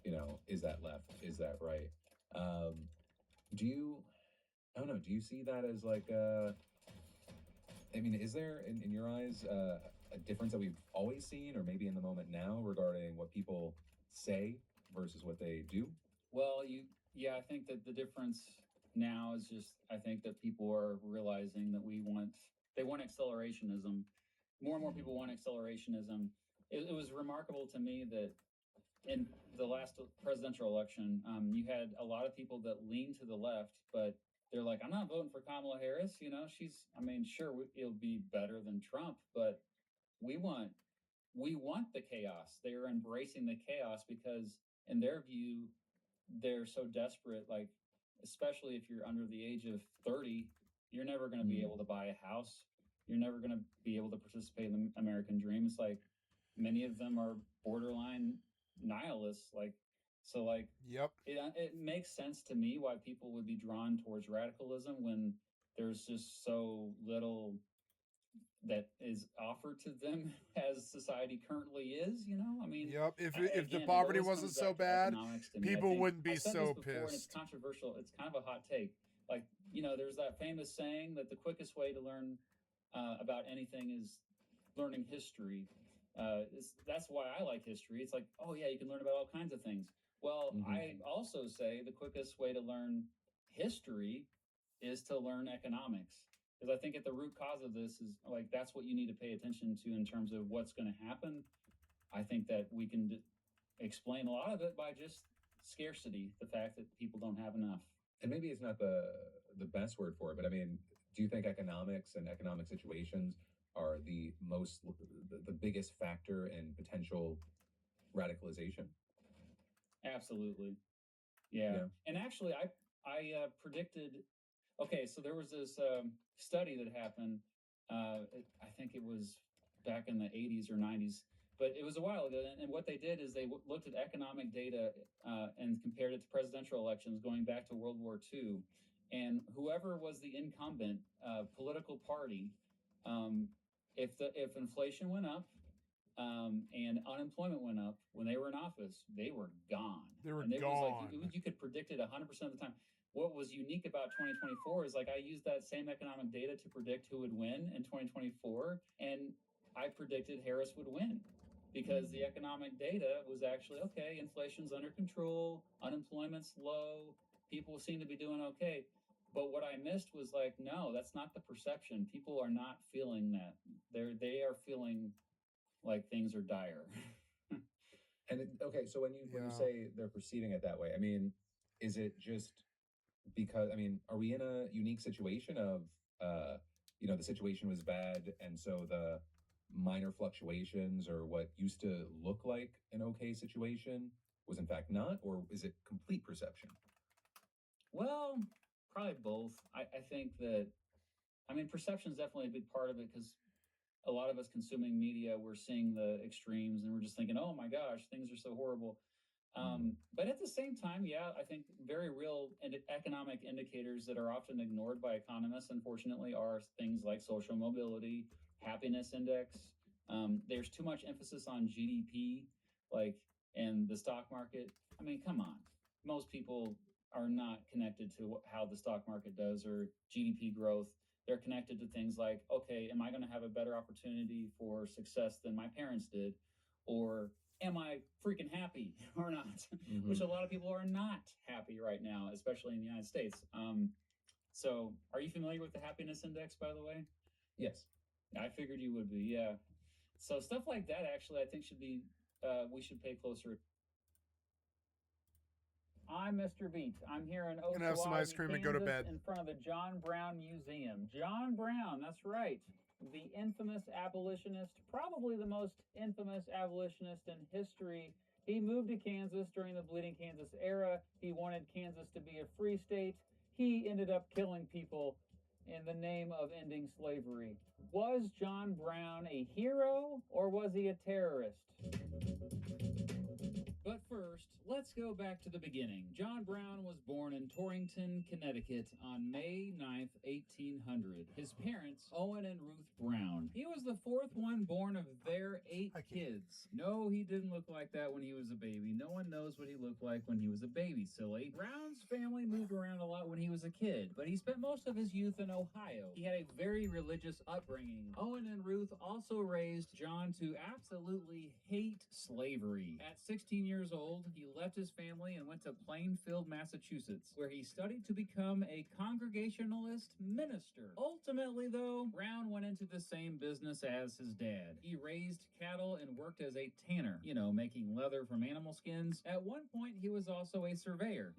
You know, is that left? Is that right? Do you? I don't know. Do you see that as like? I mean, is there in your eyes a difference that we've always seen, or maybe in the moment now, regarding what people say versus what they do? Well, I think that the difference now is just, I think that people are realizing that they want accelerationism. More and more people want accelerationism. It was remarkable to me that in the last presidential election, you had a lot of people that lean to the left, but they're like, I'm not voting for Kamala Harris. You know, sure, it'll be better than Trump, but we want the chaos. They are embracing the chaos because in their view, they're so desperate. Like, especially if you're under the age of 30, you're never going to be able to buy a house. You're never going to be able to participate in the American dream. It's like many of them are borderline nihilists. Yep. It makes sense to me why people would be drawn towards radicalism when there's just so little that is offered to them as society currently is. You know, I mean, yep. If the poverty wasn't so bad, people wouldn't be so pissed. It's controversial. It's kind of a hot take. Like, you know, there's that famous saying that the quickest way to learn about anything is learning history. That's why I like history. It's like, oh yeah, you can learn about all kinds of things. Well, I also say the quickest way to learn history is to learn economics. Because I think at the root cause of this is like, that's what you need to pay attention to in terms of what's going to happen. I think that we can explain a lot of it by just scarcity, the fact that people don't have enough. And maybe it's not the best word for it, but I mean, do you think economics and economic situations are the biggest factor in potential radicalization? Absolutely. Yeah. And actually, I predicted. Okay, so there was this study that happened. I think it was back in the 80s or 90s, but it was a while ago. And what they did is they looked at economic data and compared it to presidential elections going back to World War II. And whoever was the incumbent political party, if inflation went up and unemployment went up when they were in office, they were gone. They were gone. Was like, you could predict it 100% of the time. What was unique about 2024 is like I used that same economic data to predict who would win in 2024, and I predicted Harris would win because the economic data was actually okay. Inflation's under control, unemployment's low, people seem to be doing okay. But what I missed was like, no, that's not the perception. People are not feeling that. They are feeling like things are dire. And okay, so when you Yeah. say they're proceeding it that way, I mean, is it just because, I mean, are we in a unique situation of the situation was bad, and so the minor fluctuations or what used to look like an okay situation was in fact not, or is it complete perception? Well, probably both. I think that, I mean, perception is definitely a big part of it because a lot of us consuming media, we're seeing the extremes and we're just thinking, oh my gosh, things are so horrible. But at the same time, yeah, I think very real and economic indicators that are often ignored by economists, unfortunately, are things like social mobility, happiness index. There's too much emphasis on GDP, like, and the stock market. I mean, come on. Most people are not connected to how the stock market does or GDP growth. They're connected to things like, okay, am I going to have a better opportunity for success than my parents did? Or am I freaking happy or not? Which a lot of people are not happy right now, especially in the United States. So are you familiar with the happiness index, by the way? Yes. I figured you would be, yeah. So stuff like that, actually, I think should be, we should pay closer. I'm Mr. Beat. I'm here in Gonna have some ice cream and go to bed. in front of the John Brown Museum. John Brown, that's right. The infamous abolitionist, probably the most infamous abolitionist in history. He moved to Kansas during the Bleeding Kansas era. He wanted Kansas to be a free state. He ended up killing people in the name of ending slavery. Was John Brown a hero or was he a terrorist? But first, let's go back to the beginning. John Brown was born in Torrington, Connecticut on May 9th, 1800. His parents, Owen and Ruth Brown. He was the fourth one born of their 8 kids. No, he didn't look like that when he was a baby. No one knows what he looked like when he was a baby, silly. Brown's family moved around a lot when he was a kid, but he spent most of his youth in Ohio. He had a very religious upbringing. Owen and Ruth also raised John to absolutely hate slavery. At 16 years old, he left his family and went to Plainfield, Massachusetts, where he studied to become a Congregationalist minister. Ultimately, though, Brown went into the same business as his dad. He raised cattle and worked as a tanner, making leather from animal skins. At one point, he was also a surveyor,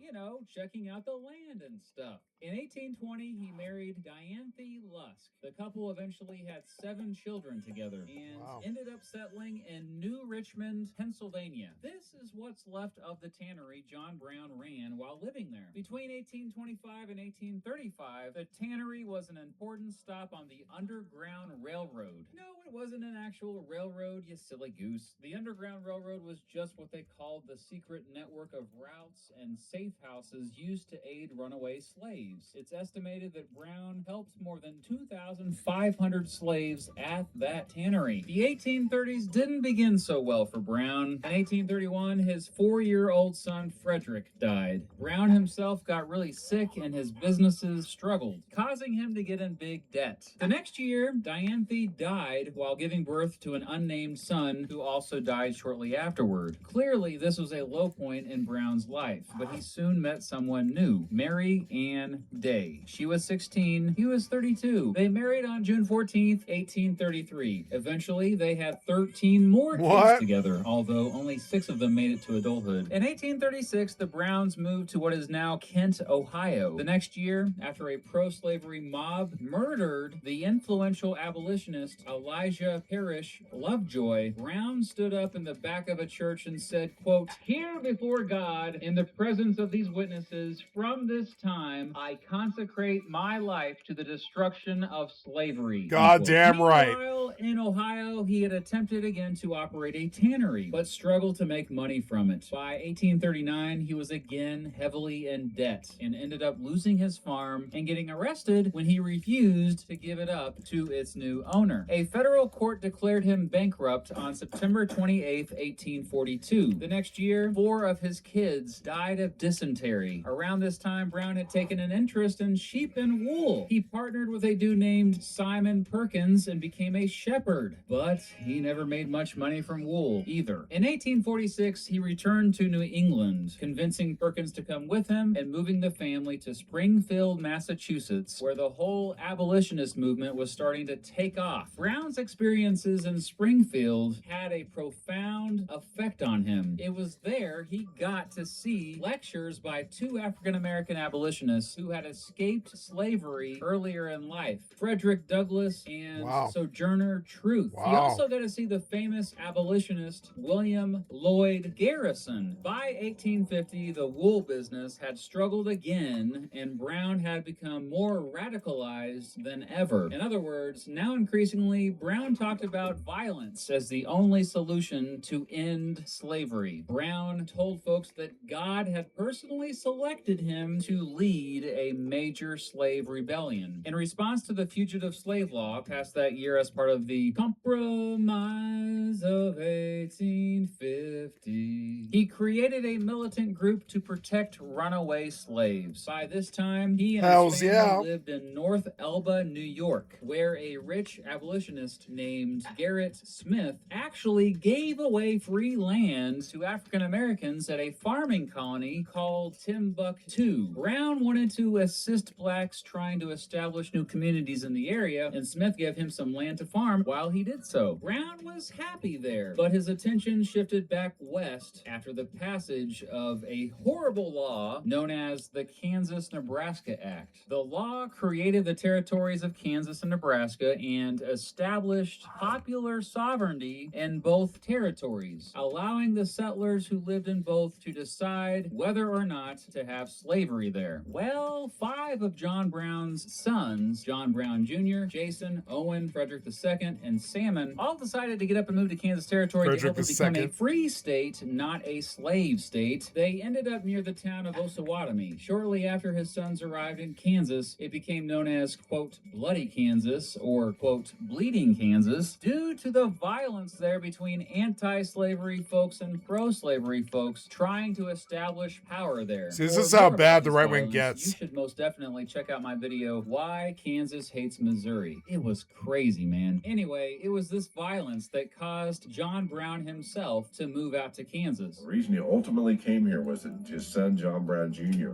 checking out the land and stuff. In 1820, he married Dianthe Lusk. The couple eventually had 7 children together and ended up settling in New Richmond, Pennsylvania. This is what's left of the tannery John Brown ran while living there. Between 1825 and 1835, the tannery was an important stop on the Underground Railroad. No, it wasn't an actual railroad, you silly goose. The Underground Railroad was just what they called the secret network of routes and safe houses used to aid runaway slaves. It's estimated that Brown helped more than 2,500 slaves at that tannery. The 1830s didn't begin so well for Brown. In 1831, his 4-year-old son Frederick died. Brown himself got really sick and his businesses struggled, causing him to get in big debt. The next year, Dianthe died while giving birth to an unnamed son who also died shortly afterward. Clearly, this was a low point in Brown's life, but he soon met someone new, Mary Ann Day. She was 16, he was 32. They married on June 14th, 1833. Eventually, they had 13 more kids together, although only 6 of them made it to adulthood. In 1836, the Browns moved to what is now Kent, Ohio. The next year, after a pro-slavery mob murdered the influential abolitionist Elijah Parrish Lovejoy, Brown stood up in the back of a church and said, quote, "Here before God, in the presence of these witnesses, from this time, I consecrate my life to the destruction of slavery." Goddamn right. Meanwhile, in Ohio, he had attempted again to operate a tannery, but struggled to make money from it. By 1839, he was again heavily in debt and ended up losing his farm and getting arrested when he refused to give it up to its new owner. A federal court declared him bankrupt on September 28, 1842. The next year, 4 of his kids died of dysentery. Around this time, Brown had had taken an interest in sheep and wool. He partnered with a dude named Simon Perkins and became a shepherd, but he never made much money from wool either. In 1846, he returned to New England, convincing Perkins to come with him and moving the family to Springfield, Massachusetts, where the whole abolitionist movement was starting to take off. Brown's experiences in Springfield had a profound effect on him. It was there he got to see lectures by two African-American abolitionists who had escaped slavery earlier in life, Frederick Douglass and Sojourner Truth. He also got to see the famous abolitionist William Lloyd Garrison. By 1850, the wool business had struggled again, and Brown had become more radicalized than ever. In other words, now increasingly, Brown talked about violence as the only solution to end slavery. Brown told folks that God had personally selected him to lead a major slave rebellion. In response to the Fugitive Slave Law passed that year as part of the Compromise of 1850, he created a militant group to protect runaway slaves. By this time, he and his family lived in North Elba, New York, where a rich abolitionist named Gerrit Smith actually gave away free land to African Americans at a farming colony called Timbuktu. Brown wanted to assist blacks trying to establish new communities in the area, and Smith gave him some land to farm while he did so. Brown was happy there, but his attention shifted back west after the passage of a horrible law known as the Kansas-Nebraska Act. The law created the territories of Kansas and Nebraska and established popular sovereignty in both territories, allowing the settlers who lived in both to decide whether or not to have slavery there. Well, 5 of John Brown's sons, John Brown Jr., Jason, Owen, Frederick II, and Salmon, all decided to get up and move to Kansas Territory to help it become a free state, not a slave state. They ended up near the town of Osawatomie. Shortly after his sons arrived in Kansas, it became known as, quote, Bloody Kansas, or, quote, Bleeding Kansas, due to the violence there between anti-slavery folks and pro-slavery folks trying to establish power there. See, this is how bad the right wing gets. You should most definitely check out my video, Why Kansas Hates Missouri. It was crazy, man. Anyway, it was this violence that caused John Brown himself to move out to Kansas. The reason he ultimately came here was that his son, John Brown Jr.,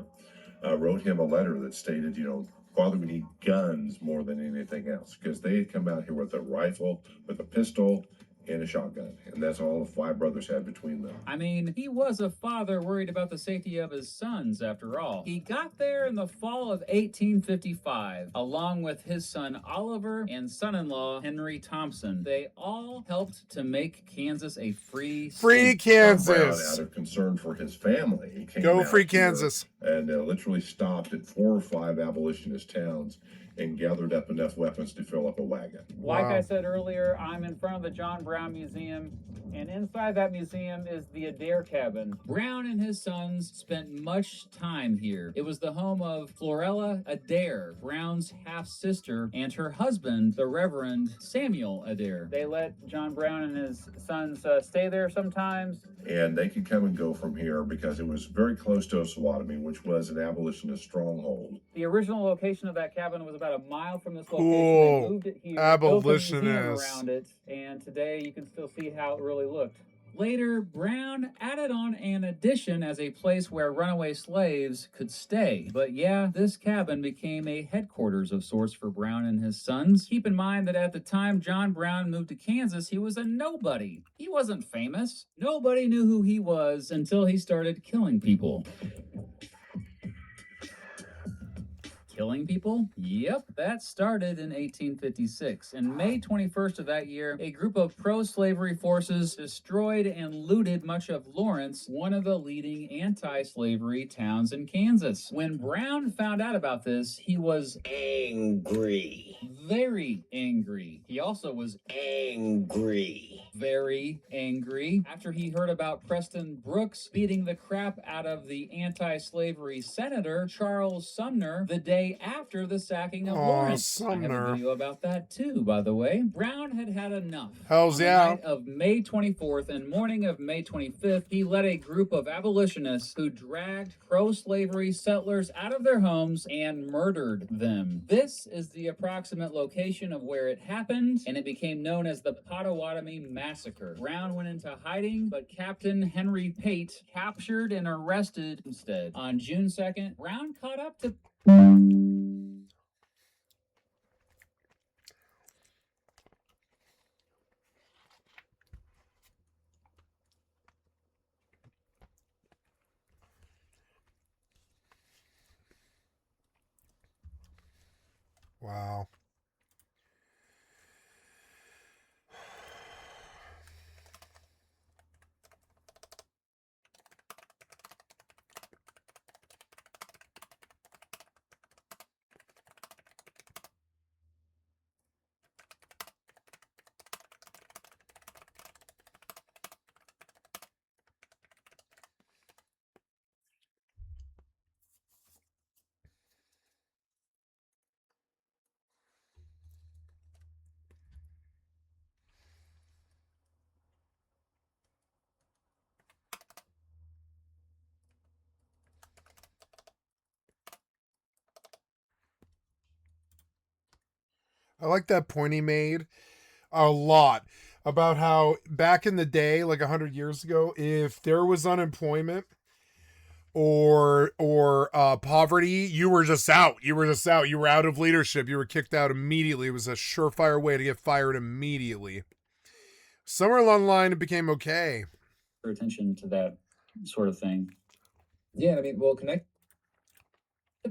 wrote him a letter that stated, Father, we need guns more than anything else, because they had come out here with a rifle, with a pistol, and a shotgun, and that's all the 5 brothers had between them. I mean, he was a father worried about the safety of his sons, after all. He got there in the fall of 1855, along with his son Oliver and son-in-law Henry Thompson. They all helped to make Kansas a free state. Kansas! Brown, out of concern for his family, he came Go out free here Kansas! And literally stopped at 4 or 5 abolitionist towns and gathered up enough weapons to fill up a wagon. Like I said earlier, I'm in front of the John Brown Museum, and inside that museum is the Adair cabin. Brown and his sons spent much time here. It was the home of Florella Adair, Brown's half-sister, and her husband, the Reverend Samuel Adair. They let John Brown and his sons stay there sometimes. And they could come and go from here because it was very close to Osawatomie, which was an abolitionist stronghold. The original location of that cabin was about a mile from this location. They moved it here, built a museum around it, and today you can still see how it really looked. Later, Brown added on an addition as a place where runaway slaves could stay. But yeah, this cabin became a headquarters of sorts for Brown and his sons. Keep in mind that at the time John Brown moved to Kansas, he was a nobody. He wasn't famous. Nobody knew who he was until he started killing people. Killing people? Yep, that started in 1856. And May 21st of that year, a group of pro-slavery forces destroyed and looted much of Lawrence, one of the leading anti-slavery towns in Kansas. When Brown found out about this, he was angry. Very angry. He also was angry. Very angry. After he heard about Preston Brooks beating the crap out of the anti-slavery senator, Charles Sumner, the day day after the sacking of Aw, Lawrence. I have Sumner. a video about that too, by the way. Brown had had enough. Hells On the yeah. night of May 24th and morning of May 25th, he led a group of abolitionists who dragged pro-slavery settlers out of their homes and murdered them. This is the approximate location of where it happened, and it became known as the Potawatomi Massacre. Brown went into hiding, but Captain Henry Pate captured and arrested instead. On June 2nd, Brown caught up to Wow. I like that point he made a lot about how back in the day, like 100 years ago, if there was unemployment or poverty, you were just out. You were just out. You were out of leadership. You were kicked out immediately. It was a surefire way to get fired immediately. Somewhere along the line, it became okay. attention to that sort of thing. Yeah, I mean, well, connect.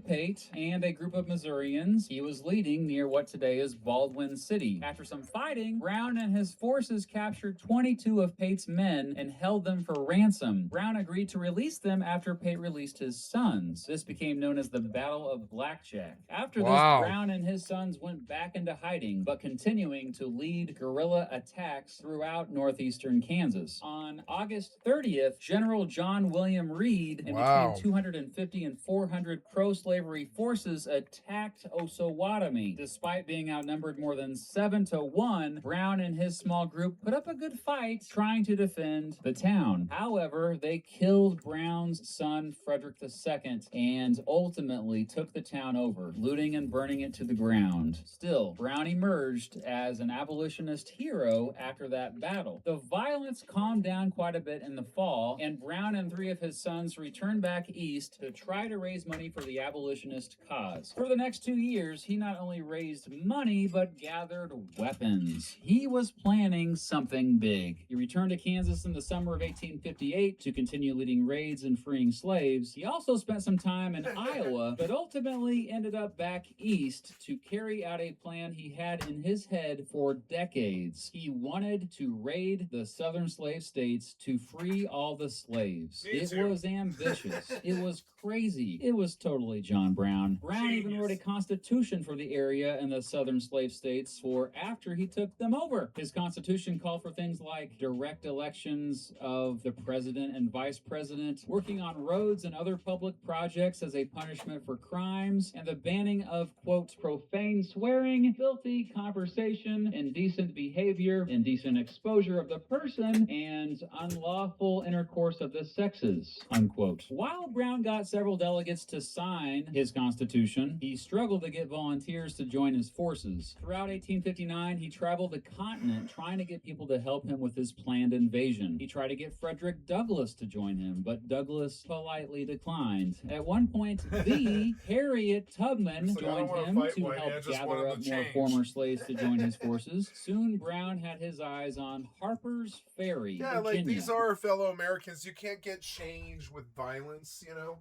Pate and a group of Missourians he was leading near what today is Baldwin City. After some fighting, Brown and his forces captured 22 of Pate's men and held them for ransom. Brown agreed to release them after Pate released his sons. This became known as the Battle of Blackjack. After this, Brown and his sons went back into hiding, but continuing to lead guerrilla attacks throughout northeastern Kansas. On August 30th, General John William Reed and between 250 and 400 pro-slavery forces attacked Osawatomie. Despite being outnumbered more than 7-1, Brown and his small group put up a good fight trying to defend the town. However, they killed Brown's son Frederick II and ultimately took the town over, looting and burning it to the ground. Still, Brown emerged as an abolitionist hero after that battle. The violence calmed down quite a bit in the fall, and Brown and 3 of his sons returned back east to try to raise money for the abolitionist cause. For the next 2 years, he not only raised money, but gathered weapons. He was planning something big. He returned to Kansas in the summer of 1858 to continue leading raids and freeing slaves. He also spent some time in Iowa, but ultimately ended up back east to carry out a plan he had in his head for decades. He wanted to raid the southern slave states to free all the slaves. It was ambitious. It was crazy. It was totally John Brown. Brown even wrote a constitution for the area and the southern slave states for after he took them over. His constitution called for things like direct elections of the president and vice president, working on roads and other public projects as a punishment for crimes, and the banning of, quote, profane swearing, filthy conversation, indecent behavior, indecent exposure of the person, and unlawful intercourse of the sexes, unquote. While Brown got several delegates to sign his constitution, he struggled to get volunteers to join his forces. Throughout 1859, he traveled the continent trying to get people to help him with his planned invasion. He tried to get Frederick Douglass to join him, but Douglass politely declined. At one point, the Harriet Tubman joined him to help gather up more former slaves to join his forces. Soon, Brown had his eyes on Harper's Ferry, Yeah, Virginia. like these are our fellow Americans. You can't get change with violence, you know?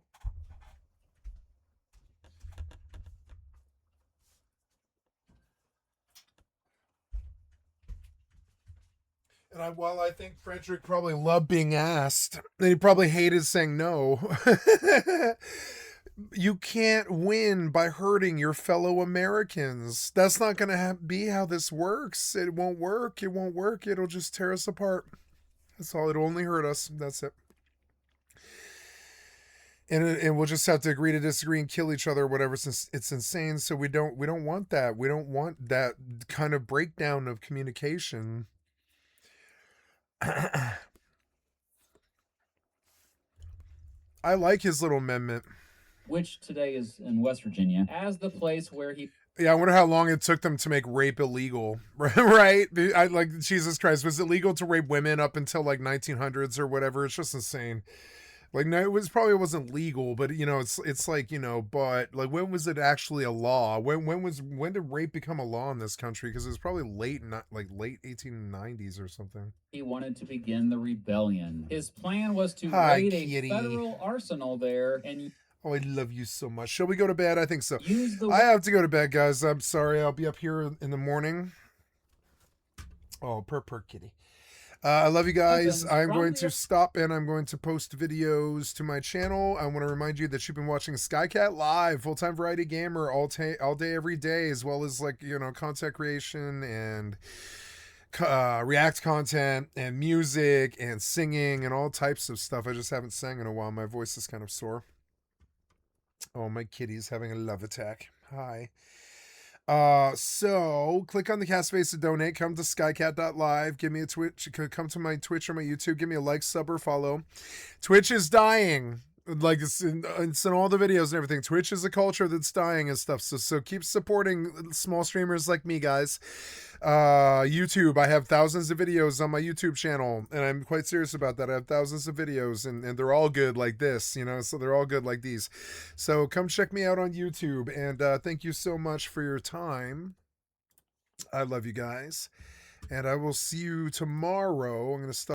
And while I think Frederick probably loved being asked, and he probably hated saying no, you can't win by hurting your fellow Americans. That's not going to be how this works. It won't work. It won't work. It'll just tear us apart. That's all. It'll only hurt us. That's it. and we'll just have to agree to disagree and kill each other or whatever, since it's insane. So we don't want that. We don't want that kind of breakdown of communication. I like his little amendment. which today is in West Virginia, as the place where he Yeah, I wonder how long it took them to make rape illegal, right? I like, Jesus Christ, was it legal to rape women up until like 1900s or whatever? It's just insane. Like, no, it was probably wasn't legal, but you know, it's like, you know, but like, when was it actually a law? When did rape become a law in this country? Because it was probably late 1890s or something. he wanted to begin the rebellion. His plan was to Hi, raid kitty. a federal arsenal there and Oh, I love you so much. Shall we go to bed? I think so. use the I have to go to bed, guys. I'm sorry. I'll be up here in the morning. Oh, purr kitty. I love you guys. I'm going to stop and I'm going to post videos to my channel. I want to remind you that you've been watching Skycatlive, full-time variety gamer, all day, every day, as well as, like, you know, content creation and React content and music and singing and all types of stuff. I just haven't sang in a while. My voice is kind of sore. Oh, my kitty's having a love attack. Hi. So click on the cast face to donate. Come to skycat.live. Give me a Twitch. Come to my Twitch or my YouTube. Give me a like, sub, or follow. Twitch is dying. Like, it's in all the videos and everything. Twitch is a culture that's dying and stuff. So keep supporting small streamers like me, guys. YouTube, I have thousands of videos on my YouTube channel, and I'm quite serious about that. I have thousands of videos, and they're all good like this, you know, so they're all good like these. So come check me out on YouTube, and thank you so much for your time. I love you guys, and I will see you tomorrow. I'm going to stop.